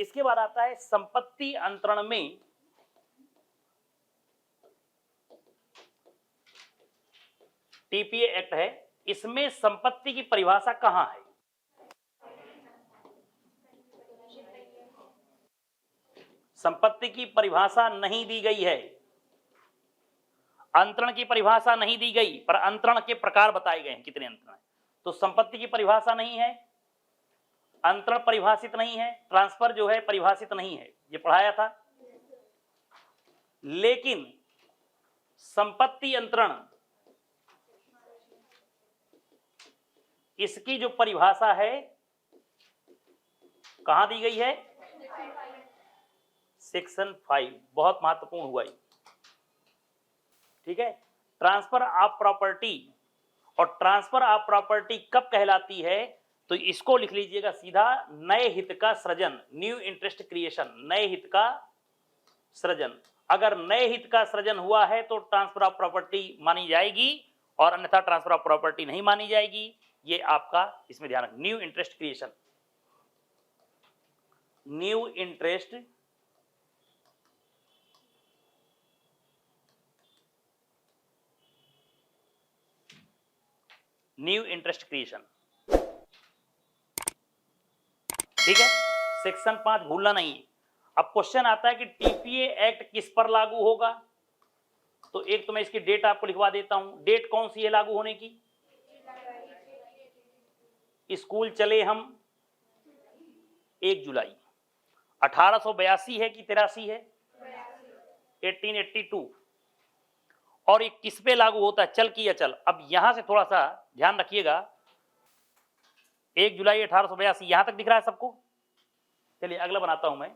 इसके बाद आता है संपत्ति अंतरण में टीपीए एक्ट है, इसमें संपत्ति की परिभाषा कहां है? संपत्ति की परिभाषा नहीं दी गई है, अंतरण की परिभाषा नहीं दी गई, पर अंतरण के प्रकार बताए गए हैं कितने अंतरण है। तो संपत्ति की परिभाषा नहीं है, अंतरण परिभाषित नहीं है, ट्रांसफर जो है परिभाषित नहीं है, ये पढ़ाया था। लेकिन संपत्ति अंतरण इसकी जो परिभाषा है कहां दी गई है? सेक्शन 5, बहुत महत्वपूर्ण हुआ ये, ठीक है। ट्रांसफर ऑफ प्रॉपर्टी, और ट्रांसफर ऑफ प्रॉपर्टी कब कहलाती है? तो इसको लिख लीजिएगा सीधा, नए हित का सृजन, न्यू इंटरेस्ट क्रिएशन, नए हित का सृजन। अगर नए हित का सृजन हुआ है तो ट्रांसफर ऑफ प्रॉपर्टी मानी जाएगी, और अन्यथा ट्रांसफर ऑफ प्रॉपर्टी नहीं मानी जाएगी। ये आपका इसमें ध्यान रखना, new interest creation, new interest new interest creation, ठीक है। सेक्शन 5 भूलना नहीं। अब क्वेश्चन आता है कि टीपीए एक्ट किस पर लागू होगा? तो एक तो मैं इसकी डेट आपको लिखवा देता हूं। डेट कौन सी है लागू होने की? स्कूल चले हम 1 जुलाई। 1882 है कि 83 है? 1882। और ये किस पे लागू होता है? चल की अचल। अब यहां से थोड़ा सा ध्यान रखिएगा, 1 जुलाई 1882 यहां तक दिख रहा है सबको? चलिए अगला बनाता हूं मैं।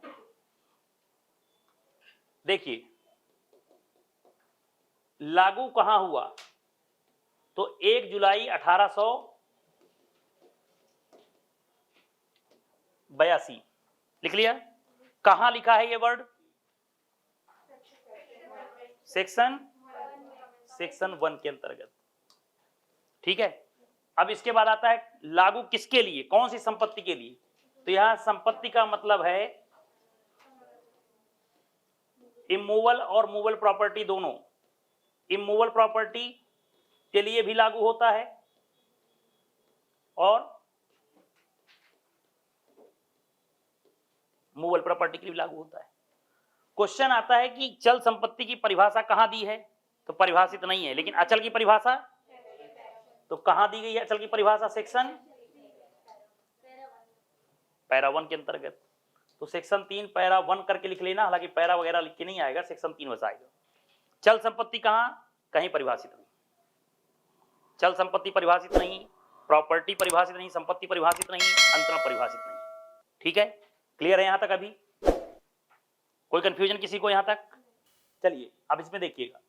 देखिए लागू कहां हुआ? तो 1 जुलाई 1882 लिख लिया। कहां लिखा है ये वर्ड? सेक्शन 1 के अंतर्गत, ठीक है। अब इसके बाद आता है लागू किसके लिए, कौन सी संपत्ति के लिए? तो यहां संपत्ति का मतलब है इमूवल और मूवल प्रॉपर्टी दोनों। इमूवल प्रॉपर्टी के लिए भी लागू होता है और मूवल प्रॉपर्टी के लिए भी लागू होता है। क्वेश्चन आता है कि चल संपत्ति की परिभाषा कहां दी है? तो परिभाषित नहीं है। लेकिन अचल की परिभाषा तो कहां दी गई है? अचल की परिभाषा सेक्शन पैरा 1 के अंतर्गत। तो सेक्शन 3 पैरा 1 करके लिख लेना, हालांकि पैरा वगैरह लिख के नहीं आएगा, सेक्शन 3 बस आएगा। चल संपत्ति कहां? कहीं परिभाषित नहीं। चल संपत्ति परिभाषित नहीं, प्रॉपर्टी परिभाषित नहीं, संपत्ति परिभाषित नहीं, अंतरण परिभाषित नहीं, ठीक है। क्लियर है यहां तक? अभी कोई कंफ्यूजन किसी को यहां तक? चलिए अब इसमें देखिएगा,